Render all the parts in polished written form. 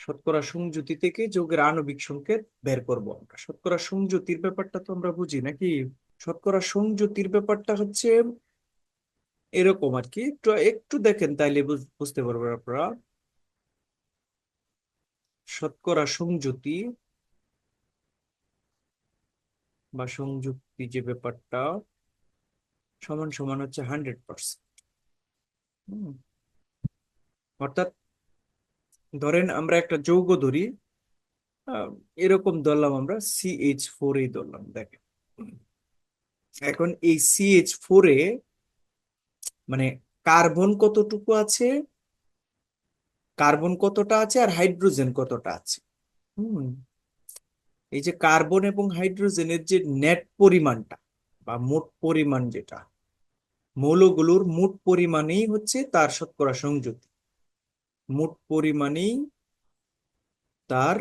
শতকরা সংযুতি থেকে যৌগের আণবিক সংকেত বের করব আমরা। শতকরা সংযুতির ব্যাপারটা তো আমরা বুঝি নাকি? শতকরা সংযুতির ব্যাপারটা হচ্ছে এরকম আর কি, একটু একটু দেখেন তাইলে বুঝতে পারবেন আপনারা। শতকরা সংযুতি বা সংযুক্তি যে ব্যাপারটা সমান সমান হচ্ছে 100%। অর্থাৎ ধরেন আমরা একটা যৌগ ধরি, আহ, এরকম ধরলাম আমরা CH4 এই ধরলাম, দেখেন। এখন এই CH4 এ মানে কার্বন কতটুকু আছে, কার্বন কতটা আছে আর হাইড্রোজেন কতটা আছে। হুম এই যে কার্বন এবং হাইড্রোজেনের যে নেট পরিমাণটা বা মোট পরিমাণ, যেটা মৌলগুলোর মোট পরিমাণেই হচ্ছে তার শতকরা সংযুতি। মোট পরিমাণেই তার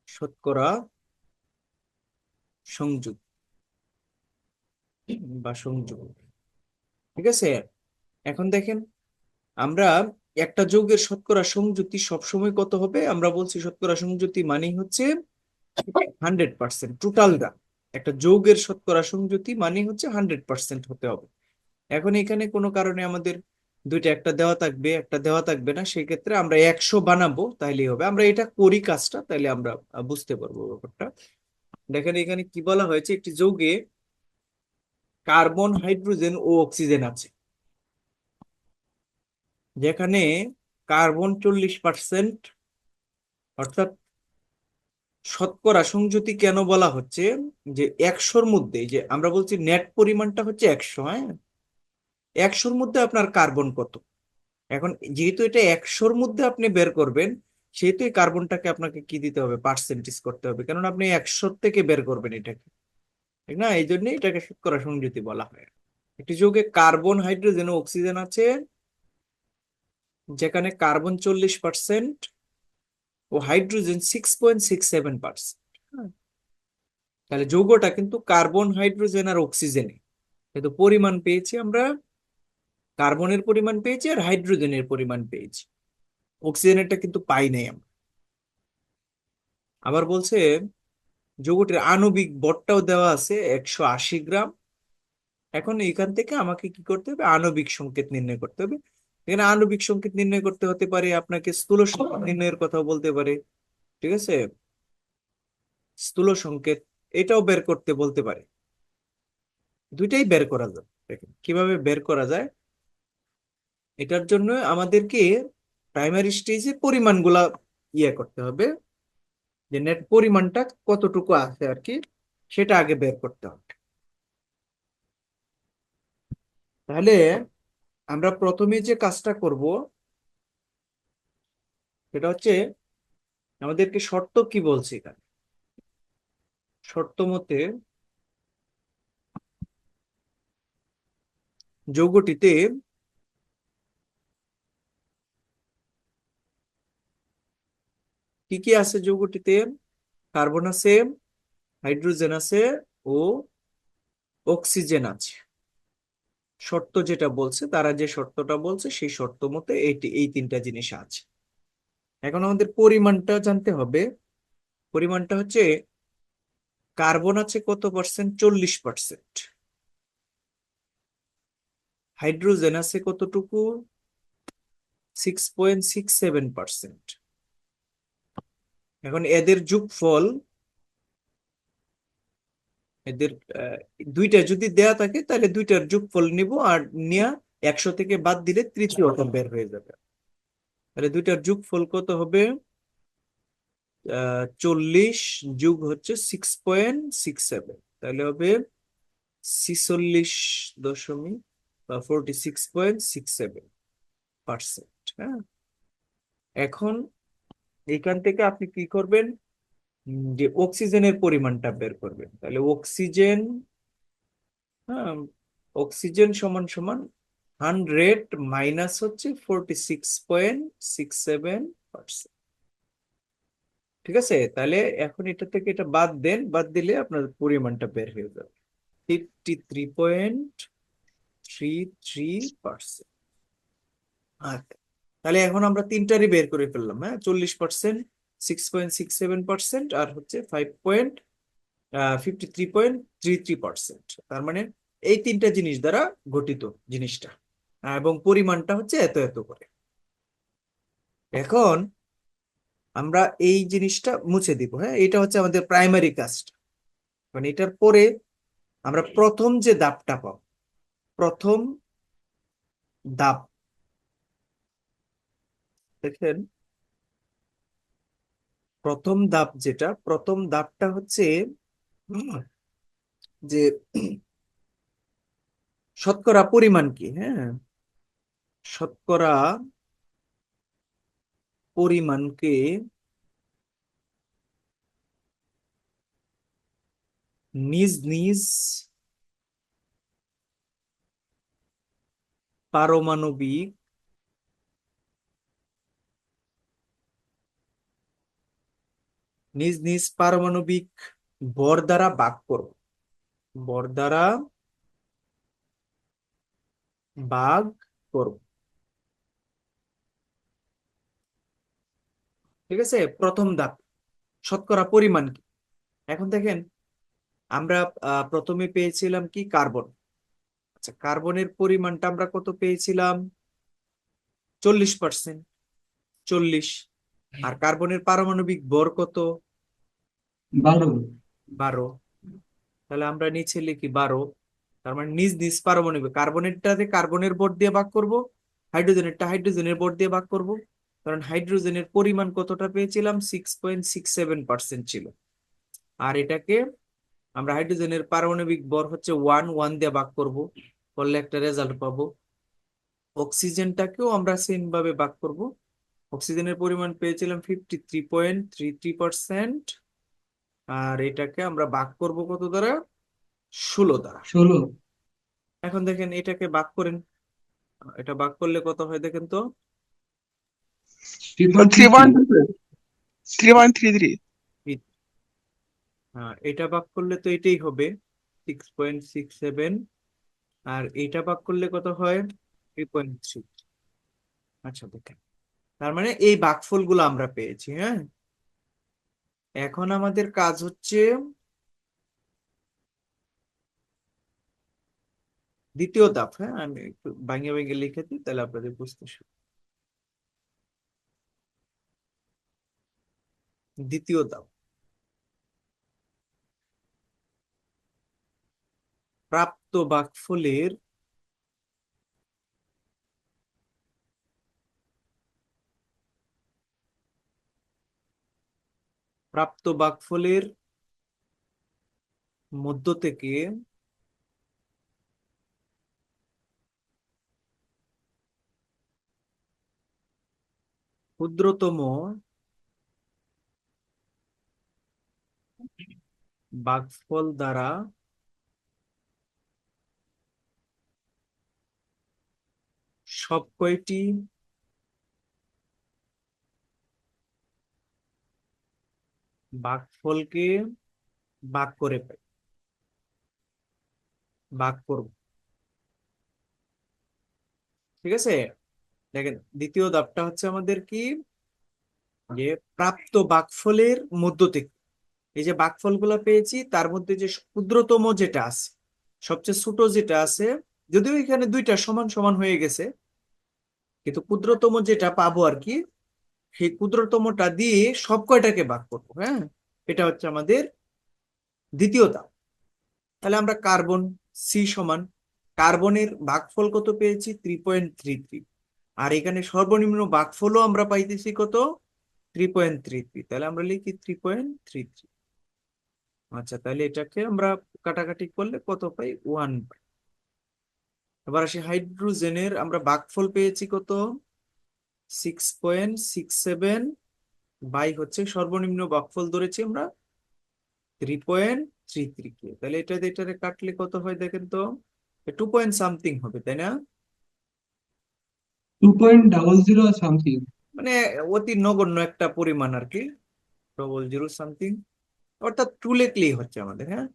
শতকরা সংযুতি বা সংযোগ। ঠিক আছে, এখন দেখেন আমরা একটা যৌগের শতকরা সংযুতি সবসময় কত হবে? আমরা বলছি শতকরা সংযুতি মানেই হচ্ছে 100%, টোটালটা। একটা যৌগের শতকরা সংযুতি মানে হচ্ছে 100% হতে হবে। এখন এখানে কোনো কারণে আমাদের দুইটা, একটা দেওয়া থাকবে একটা দেওয়া থাকবে না, সেই ক্ষেত্রে আমরা 100 বানাবো, তাইলেই হবে। আমরা এটা করি কাজটা, তাইলে আমরা বুঝতে পারবো ব্যাপারটা। দেখেন এখানে কি বলা হয়েছে, একটি যৌগে কার্বন, হাইড্রোজেন ও অক্সিজেন আছে, যেখানে কার্বন 40%, অর্থাৎ শতকরা সংযুতি কেন বলা হচ্ছে, যে 100-র মধ্যে, যে আমরা বলছি নেট পরিমাণটা হচ্ছে 100, হ্যাঁ, 100-র মধ্যে আপনার কার্বন কত। এখন যেহেতু এটা 100-র মধ্যে আপনি বের করবেন, সেহেতু এই কার্বনটাকে আপনাকে কি দিতে হবে? পার্সেন্টেজ করতে হবে, কারণ আপনি 100 থেকে বের করবেন এটাকে, ঠিক না? এই জন্য এটাকে শতকরা সংযুতি বলা হয়। একটি যৌগে কার্বন, হাইড্রোজেন ও অক্সিজেন আছে, যেখানে কার্বন 40% ও হাইড্রোজেন 6.67%। তাহলে যৌগটা কিন্তু কার্বন, হাইড্রোজেন আর অক্সিজেনে, কিন্তু পরিমাণ পেয়েছি আমরা, কার্বনের পরিমাণ পেয়েছি আর হাইড্রোজেনের পরিমাণ পেয়েছি, অক্সিজেনেরটা কিন্তু পাই নাই আমরা। আবার বলছে যৌগটির আণবিক ভরটাও দেওয়া আছে 180 গ্রাম। এখন এখান থেকে আমাকে কি করতে হবে? আণবিক সংকেত নির্ণয় করতে হবে। এখানে আণবিক সংকেত নির্ণয় করতে হতে পারে, আপনাকে স্থূল সংকেত নির্ণয়ের কথাও বলতে পারে। ঠিক আছে, স্থূল সংকেত এটাও বের করতে বলতে পারে। দুইটাই বের করা যায়। দেখেন কিভাবে বের করা যায়। এটার জন্য আমাদেরকে প্রাইমারি স্টেজে পরিমাণগুলা করতে হবে, যে নেট পরিমাণটা কতটুকু আছে আর কি, সেটা আগে বের করতে হবে। তাহলে আমরা প্রথমে যে কাজটা করব সেটা হচ্ছে, আমাদেরকে শর্ত কি বলছে এখানে, শর্ত মতে যৌগটিতে কি কি আছে? যৌগটিতে কার্বন আছে, হাইড্রোজেন আছে ও অক্সিজেন আছে। শর্ত যেটা বলছে, তারা যে শর্তটা বলছে সেই শর্ত মতে এই তিনটা জিনিস আছে। এখন আমাদের পরিমাণটা জানতে হবে। পরিমাণটা হচ্ছে, কার্বন আছে কত পার্সেন্ট? 40%। হাইড্রোজেন আছে কতটুকু? 6.67%। এখন এদের যোগফল, এদের দুইটা যদি দেয়া থাকে তাহলে দুইটার যোগফল নিব, আর নিয়ে 100 থেকে বাদ দিলে তৃতীয়টা বের হয়ে যাবে। তাহলে দুইটার যোগফল কত হবে? 40 যোগ হচ্ছে 6.67, তাহলে হবে 46 বা 46.67%। হ্যাঁ, এখন এইখান থেকে আপনি কি করবেন? যে অক্সিজেনের পরিমাণটা বের করবেন। তাহলে অক্সিজেন, হ্যাঁ, অক্সিজেন সমান সমান 100 মাইনাস হচ্ছে 46.67%। ঠিক আছে, তাহলে এখন এটা থেকে এটা বাদ দেন, বাদ দিলে আপনার পরিমাণটা বের হয়ে যাবে 53.33%। আচ্ছা, তাহলে এখন আমরা তিনটারই বের করে ফেললাম, হ্যাঁ, 40%, 6.67%, আর হচ্ছে 53.33%। তার মানে এই তিনটা জিনিস দ্বারা গঠিত জিনিসটা, এবং পরিমাণটা হচ্ছে এত এত করে। এখন আমরা এই জিনিসটা মুছে দিব, হ্যাঁ, এটা হচ্ছে আমাদের প্রাইমারি কাজটা। মানে এটার পরে আমরা প্রথম যে ধাপটা পাবো, প্রথম ধাপ, দেখেন প্রথম ধাপ যেটা, প্রথম ধাপটা হচ্ছে হুম, যে শতকরা পরিমাণ কি, হ্যাঁ, শতকরা পরিমাণকে নিজ নিজ পারমাণবিক নিজ নিজ পারমাণবিক ভর দ্বারা ভাগ করব, ভর দ্বারা ভাগ করব। ঠিক আছে, প্রথম ধাপ শতকরা পরিমাণ কি। এখন দেখেন আমরা প্রথমে পেয়েছিলাম কি কার্বন। আচ্ছা, কার্বনের পরিমাণটা আমরা কত পেয়েছিলাম? 40%, 40। আর কার্বনের পারমাণবিক ভর কত? 12। 12। তাহলে আমরা নিচে লিখি 12। তার মানে নিজ নিজ পারমাণবিক, কার্বনেরটাতে কার্বনের ভর দিয়ে ভাগ করব, হাইড্রোজেনেরটা হাইড্রোজেনের ভর দিয়ে ভাগ করব। কারণ হাইড্রোজেনের পরিমাণ কতটা পেয়েছিলাম? 6.67% ছিল। আর এটাকে আমরা হাইড্রোজেনের পারমাণবিক ভর হচ্ছে 1 দিয়ে ভাগ করব, করলে একটা রেজাল্ট পাবো। অক্সিজেনটাকেও আমরা সেম ভাবে ভাগ করব। অক্সিজেনের পরিমাণ পেয়েছিলাম 53.33%। আর এটাকে আমরা ভাগ করব কত দ্বারা? 16 দ্বারা। 16। এখন দেখেন এটাকে ভাগ করেন, এটা ভাগ করলে কত হয় দেখেন তো। 3.33। 3.33। এটা ভাগ করলে তো এটাই হবে 6.67, আর এটা ভাগ করলে কত হয়? 3.3। আচ্ছা দেখেন, তার মানে এই ভাগফল গুলো আমরা পেয়েছি, হ্যাঁ। এখন আমাদের কাজ হচ্ছে দ্বিতীয় ধাপ, হ্যাঁ, আমি একটু ভাঙে ভাঙে লিখে দিই তাহলে আপনাদের বুঝতে সুবিধা। দ্বিতীয় ধাপ, প্রাপ্ত ভাগফলের প্রাপ্ত ভাগফলের মধ্য থেকে ক্ষুদ্রতম ভাগফল দ্বারা সব কয়টি ভাগফলকে ভাগ করে পাই, ভাগ করব। ঠিক আছে, দেখেন দ্বিতীয় ধাপটা হচ্ছে আমাদের কি, যে প্রাপ্ত ভাগফলের মধ্য থেকে এই যে ভাগফল গুলা পেয়েছি তার মধ্যে যে ক্ষুদ্রতম যেটা আছে, সবচেয়ে ছোট যেটা আছে, যদিও এখানে দুইটা সমান সমান হয়ে গেছে, কিন্তু ক্ষুদ্রতম যেটা পাবো আর কি, সেই ক্ষুদ্রতমটা দিয়ে সব কয়টাকে ভাগ করবো, হ্যাঁ। এটা হচ্ছে আমাদের দ্বিতীয় ধাপ। তাহলে আমরা কার্বন, সি সমান, কার্বনের ভাগফল কত পেয়েছি? 3.33। আর এখানে সর্বনিম্ন ভাগফলও আমরা পাইতেছি কত? 3.33। তাহলে আমরা লিখি 3.33। আচ্ছা, তাহলে এটাকে আমরা কাটাকাটি করলে কত পাই? 1 পাই। এবার আসি হাইড্রোজেনের, আমরা ভাগফল পেয়েছি কত? 6.67 বাই হচ্ছে সর্বনিম্ন ভাগফল ধরেছি আমরা 3.33 কে। তাহলে এটারে কাটলে কত হয় দেখেন তো, 2 সামথিং হবে, তাই না? 2.00 সামথিং। মানে অতি নগণ্য একটা পরিমাণ আর কি, 00 সামথিং। অর্থাৎ টু লিখলেই হচ্ছে আমাদের, হ্যাঁ,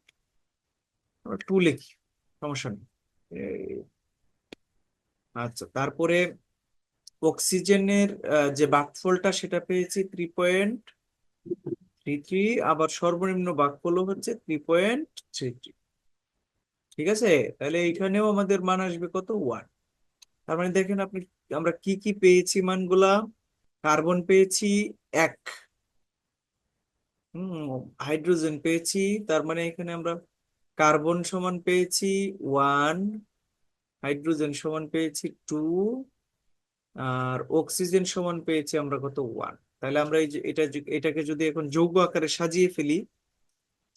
আমরা টু লিখি, সমস্যা নেই। আচ্ছা, তারপরে অক্সিজেনের যে ভাগফলটা সেটা পেয়েছি 3.33, আবার সর্বনিম্ন ভাগফল হচ্ছে 3.33। ঠিক আছে, তাহলে এখানেও আমাদের মান আসবে কত, 1। তার মানে দেখেন আপনি, আমরা কি কি পেয়েছি মানগুলা। কার্বন পেয়েছি 1, হাইড্রোজেন পেয়েছি, তার মানে এখানে আমরা কার্বন সমান পেয়েছি 1, হাইড্রোজেন সমান পেয়েছি 2, আর অক্সিজেন সমান পেয়েছি আমরা কত, 1। তাহলে আমরা এই যে এটাকে যদি এখন যৌগ আকারে সাজিয়ে ফেলি,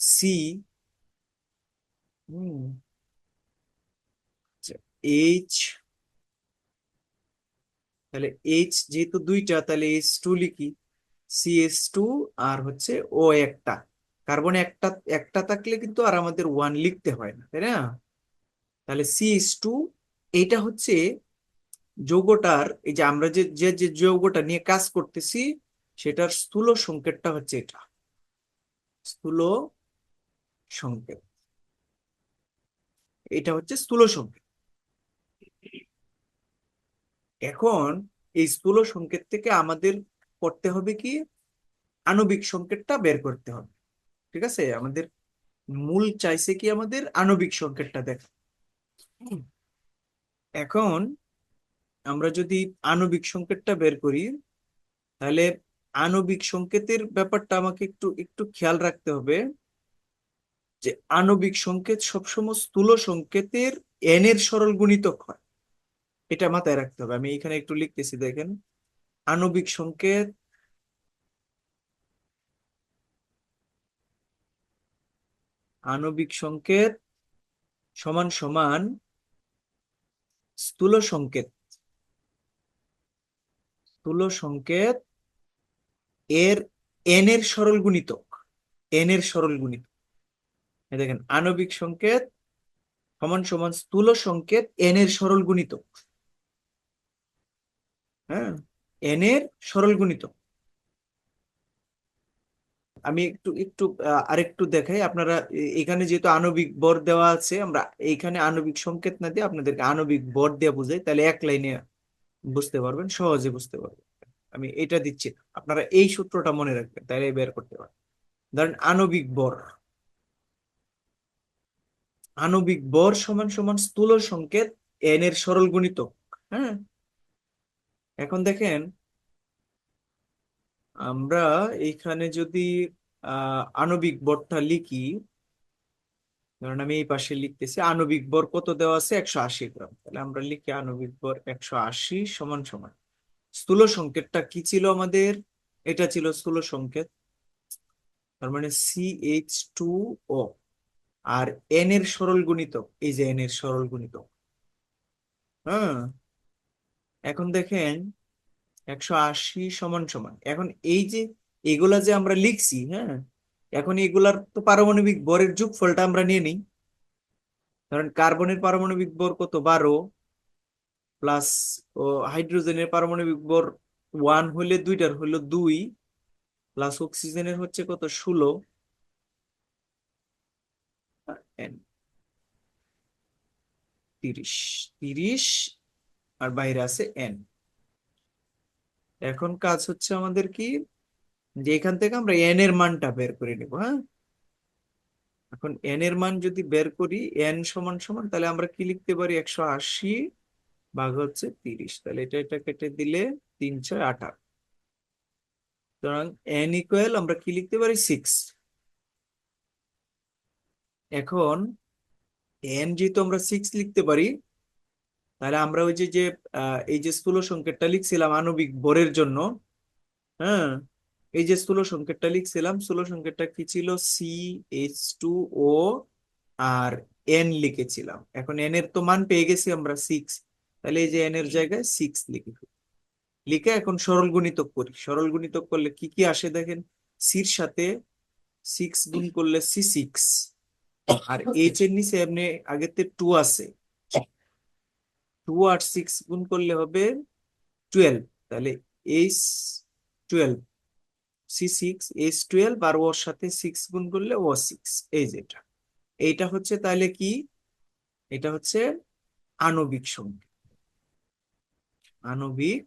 সি, এইচ, তাহলে এইচ যেহেতু দুইটা, তাহলে এইচ 2 লিখি, CH2, আর হচ্ছে ও একটা, কার্বন একটা একটা থাকলে কিন্তু আর আমাদের 1 লিখতে হয় না, তাই না? তাহলে CH2, এইটা হচ্ছে যৌগটার, এই যে আমরা যে যে যে যৌগটা নিয়ে কাজ করতেছি, সেটার স্থূল সংকেতটা হচ্ছে এটা, স্থূল সংকেত। এটা হচ্ছে স্থূল সংকেত। এখন এই স্থূল সংকেত থেকে আমাদের করতে হবে কি, আণবিক সংকেতটা বের করতে হবে। ঠিক আছে, আমাদের মূল চাইছে কি, আমাদের আণবিক সংকেতটা দেখা। হুম। এখন আমরা যদি আণবিক সংকেতটা বের করি, তাহলে আণবিক সংকেতের ব্যাপারটা আমাকে একটু একটু খেয়াল রাখতে হবে, যে আণবিক সংকেত সবসময় স্থূল সংকেতের এন এর সরল গুণিতক হয়। এটা মাথায় রাখতে হবে। আমি এখানে একটু লিখতেছি, দেখেন, আণবিক সংকেত আণবিক সংকেত সমান সমান স্থূল সংকেত, স্থূল সংকেত এর এন এর সরল গুণিতক, এন এর সরল গুণিতক। এই দেখেন, আণবিক সংকেত সমান সমান স্থূল সংকেত এন এর সরল গুণিতক। হ্যাঁ, এন এর সরল গুণিতক। আমি একটু একটু আরেকটু দেখাই আপনারা। এখানে যেহেতু আণবিক ভর দেওয়া আছে, আমরা এইখানে আণবিক সংকেত না দিয়ে আপনাদেরকে আণবিক ভর দিয়ে বুঝাই, তাহলে এক লাইনে বুঝতে পারবেন, সহজে বুঝতে পারবেন। আমি এটা দিচ্ছি না, আপনারা এই সূত্রটা মনে রাখবেন, তাহলে বের করতে পারবেন। ধরেন আণবিক ভর, আণবিক ভর সমান সমান স্থূল সংকেত এন এর সরল গুণিতক। হ্যাঁ, এখন দেখেন, আমরা এইখানে যদি আণবিক ভরটা লিখি, ধরেন আমি এই পাশে লিখতেছি, আণবিক ভর কত দেওয়া আছে, 180 গ্রাম। তাহলে আমরা লিখি আণবিক ভর 180 সমান সমান, স্থূল সংকেতটা কি ছিল আমাদের, এটা ছিল স্থূল সংকেত, তার মানে CH2O, আর এন এর সরল গুণিতক, এই যে এন এর সরল গুণিতক। হ্যাঁ, এখন দেখেন 180 সমান সমান, এখন এই যে এগুলা যে আমরা লিখছি, হ্যাঁ, এখন এগুলার তো পারমাণবিক ভরের যোগফলটা আমরা নিয়ে নিই। কারণ কার্বনের পারমাণবিক ভর কত, 12, প্লাস ও হাইড্রোজেনের পারমাণবিক ভর 1 হইলে দুইটার হইলো 2, প্লাস অক্সিজেনের হচ্ছে কত, 16, and 30, 30, আর বাইরে আছে এন। এখন কাজ হচ্ছে আমাদের কি, যে এখান থেকে আমরা এন এর মানটা বের করে নিব। হ্যাঁ, এখন এন এর মান যদি বের করি, এন সমান সমান, তাহলে আমরা কি লিখতে পারি, 180 ভাগ হচ্ছে 30, তাহলে এটা কেটে দিলে 3, 6, 18। সুতরাং এন ইকুয়াল আমরা কি লিখতে পারি, 6। এখন এন যেহেতু আমরা 6 লিখতে পারি, তাহলে আমরা ওই যে যে এই যে স্থূল সংকেতটা লিখছিলাম আণবিক ভরের জন্য, হ্যাঁ, এই যে স্থূল সংকেতটা লিখছিলাম, স্থূল সংকেতটা কি ছিল, CH2O, আর এন লিখেছিলাম। এখন এন এর তো মান পেয়ে গেছি আমরা 6, তাহলে এই যে এন এর জায়গায় 6 লিখে ফেলি। লিখে এখন সরল গুণিতক করি, সরল গুণিতক করলে কি কি আসে দেখেন, সির সাথে 6 গুণ করলে C6, আর এইচ এর নিচে এমনি আগেতে 2 আছে, 2 আর 6 গুণ করলে হবে 12, তাহলে H12, C6H12, আর ওর সাথে 6 গুণ করলে O6। এই যেটা, এইটা হচ্ছে তাহলে কি, এটা হচ্ছে আণবিক সংকেত, আণবিক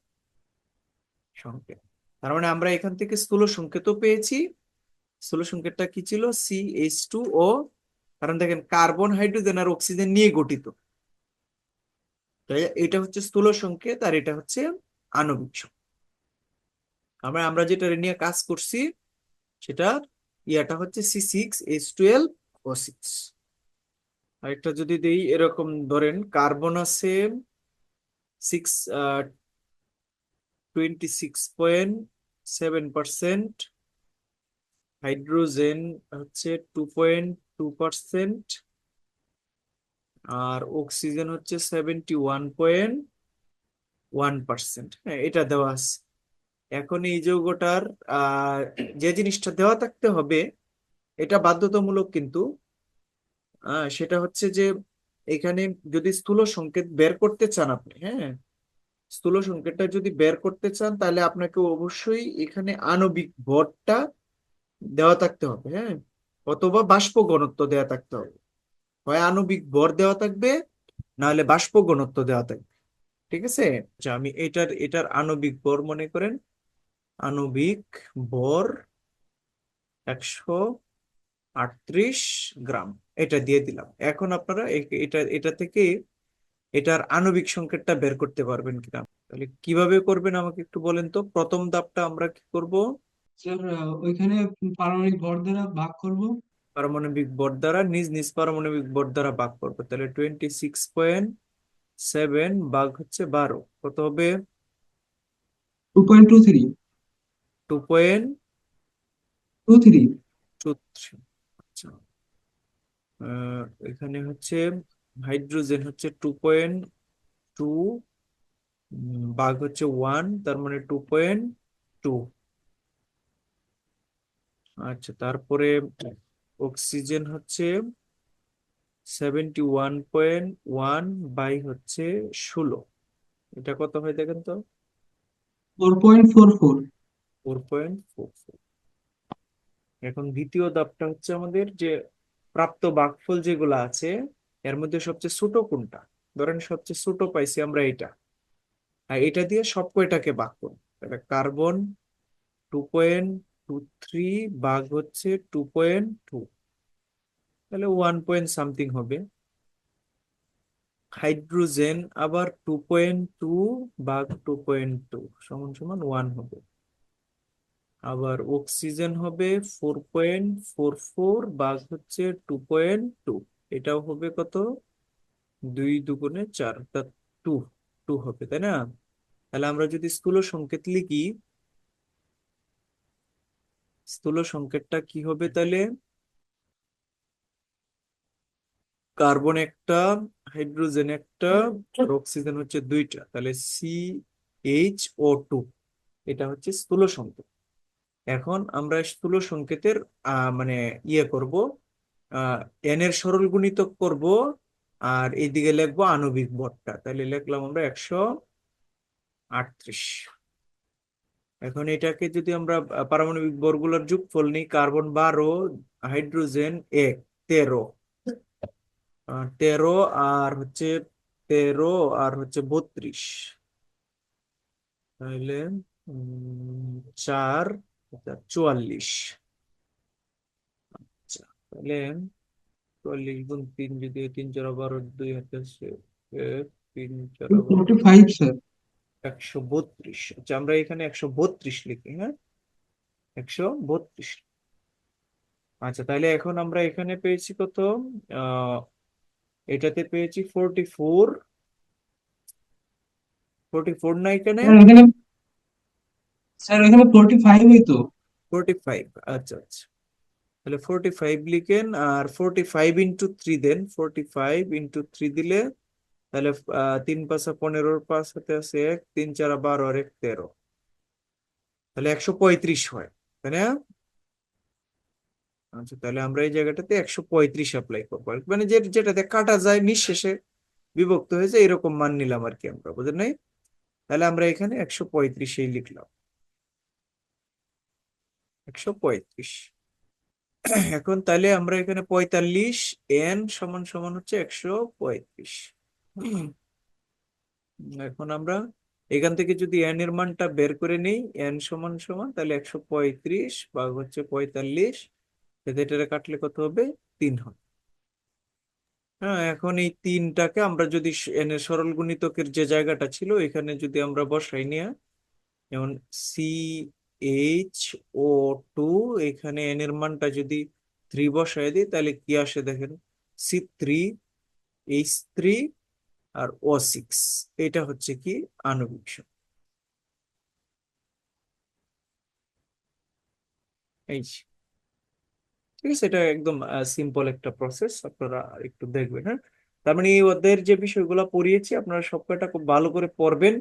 সংকেত। তার মানে আমরা এখান থেকে স্থূল সংকেতও পেয়েছি। স্থূল সংকেতটা কি ছিল? CH2O। কারণ দেখেন কার্বন, হাইড্রোজেন আর অক্সিজেন নিয়ে গঠিত। তাই এটা হচ্ছে স্থূল সংকেত আর এটা হচ্ছে আণবিক সংকেত। আমরা যেটা নিয়ে কাজ করছি সেটা ইয়াটা হচ্ছে C6H12O6। আরেকটা যদি দেই, এরকম ধরেন কার্বন আছে 26.7%, হাইড্রোজেন হচ্ছে 2.2%, আর অক্সিজেন হচ্ছে 71.1%। হ্যাঁ, এটা দেওয়া আছে। এখন এই যৌগটার আহ যে জিনিসটা দেওয়া থাকতে হবে, এটা বাধ্যতামূলক কিন্তু, সেটা হচ্ছে যে এখানে যদি স্থূল সংকেত বের করতে চান আপনি, হ্যাঁ, স্থূল সংকেতটা যদি বের করতে চান তাহলে আপনাকে অবশ্যই এখানে আণবিক ভরটা দেওয়া থাকতে হবে, হ্যাঁ, অথবা বাষ্প ঘনত্ব দেওয়া থাকতে হবে। হয় আণবিক ভর দেওয়া থাকবে, নাহলে বাষ্প ঘনত্ব দেওয়া থাকবে। ঠিক আছে? আচ্ছা, আমি এটার আণবিক ভর মনে করেন, আণবিক ভর 138 গ্রাম, এটা দিয়ে দিলাম। এখন আপনারা এটা থেকে এটার আণবিক সংকেতটা বের করতে পারবেন কিনা। তাহলে কিভাবে করবেন আমাকে একটু বলেন তো। প্রথম ধাপটা আমরা কি করব? স্যার ওইখানে পারমাণবিক ভর দ্বারা ভাগ করব। পারমাণবিক ভর দ্বারা নিজ নিজ পারমাণবিক ভর দ্বারা ভাগ করবো। তাহলে 26.7 ভাগ হচ্ছে 12, কত হবে? 2.23। 2.23। 23। আচ্ছা, এখানে হচ্ছে হাইড্রোজেন হচ্ছে 2.2, ভাগ হচ্ছে 1, তার মানে 2.2। আচ্ছা, তারপরে অক্সিজেন হচ্ছে 71.1 বাই হচ্ছে 16, এটা কত হয় দেখেন তো? 4.44। 4.44। এখন দ্বিতীয় ধাপটা হচ্ছে আমাদের যে প্রাপ্ত ভাগফল যেগুলো আছে, এর মধ্যে সবচেয়ে ছোট কোনটা। ধরেন সবচেয়ে ছোট পাইছি আমরা এটা, আর এটা দিয়ে সব কয়টাকে ভাগ করব। তাহলে কার্বন 2.23 ভাগ হচ্ছে 2.2, তাহলে 1 পয়েন্ট সামথিং হবে। হাইড্রোজেন আবার 2.2 ভাগ 2.2 সমান সমান 1 হবে। আবার অক্সিজেন হবে 4.44 ভাগ হচ্ছে 2.2, এটাও হবে কত? 2 দুগুণে 4, অর্থাৎ 2। 2 হবে, তাই না? তাহলে আমরা যদি স্থূল সংকেত লিখি, স্থূল সংকেতটা কি হবে তাহলে? কার্বন একটা, হাইড্রোজেন একটা, আর অক্সিজেন হচ্ছে 2টা, তাহলে CHO2। এটা হচ্ছে স্থূল সংকেত। এখন আমরা স্থূল সংকেতের মানে ইয়ে করব, এন এর সরল গুণিতক করব, আর এইদিকে লিখবো আণবিক ভরটা। তাহলে লিখলাম আমরা 138। এখন এটাকে যদি আমরা পারমাণবিক ভরগুলোর যোগফল নিই, কার্বন 12, হাইড্রোজেন 1, 13, 13 আর হচ্ছে 13 আর হচ্ছে 32, তাহলে 4, 44। আচ্ছা, তাহলে 44 গুণ 3, যদি 3 4 12, 2 হাতে আসে 3 4 12, 45 স্যার। 132। আচ্ছা, আমরা এখানে 132 লিখি, হ্যাঁ, 132। আচ্ছা, তাহলে এখন আমরা এখানে পেয়েছি কত? আহ এটাতে পেয়েছি 44। 44 না এখানে? স্যার এখানে 45 তো। 45। আচ্ছা আচ্ছা, তাহলে 45 লিখেন, আর 45 × 3 দেন। 45 × 3 দিলে তাহলে 3 × 5 = 15, 5 হাতে আছে 1, 3 4 12 আর 1 13, তাহলে 135 হয়, তাই না? আচ্ছা, তাহলে আমরা এই জায়গাটাতে 135 অ্যাপ্লাই করবো, মানে যেটাতে কাটা যায়, নিঃশেষে বিভক্ত হয়ে যায়, এরকম মান নিলাম আর কি আমরা, বুঝলেন নাই? তাহলে আমরা এখানে 135 লিখলাম, 135। এখন তাহলে আমরা এখানে 45 এন সমান সমান হচ্ছে 135। এখন আমরা এখান থেকে যদি এন এর মানটা বের করে নেই, এন সমান সমান তাহলে 135 ভাগ হচ্ছে 45, এটা কাটলে কত হবে? 3 হবে। হ্যাঁ, এখন এই তিনটাকে আমরা যদি এন এর সরল গুণিতকের যে জায়গাটা ছিল এখানে যদি আমরা বসাই নিয়ে, যেমন CH O2, এখানে এন এর মানটা যদি 3 বসাই দিই তাহলে কি আসে দেখেন, C3H3 আর O6। এটা হচ্ছে কি আণবিক সংখ্যা। এই যে, ঠিক আছে, এটা একদম সিম্পল একটা প্রসেস, আপনারা একটু দেখবেন। হ্যাঁ, তার মানে এই অধ্যায়ের যে বিষয়গুলো পড়িয়েছি আপনারা সবকটা খুব ভালো করে পড়বেন।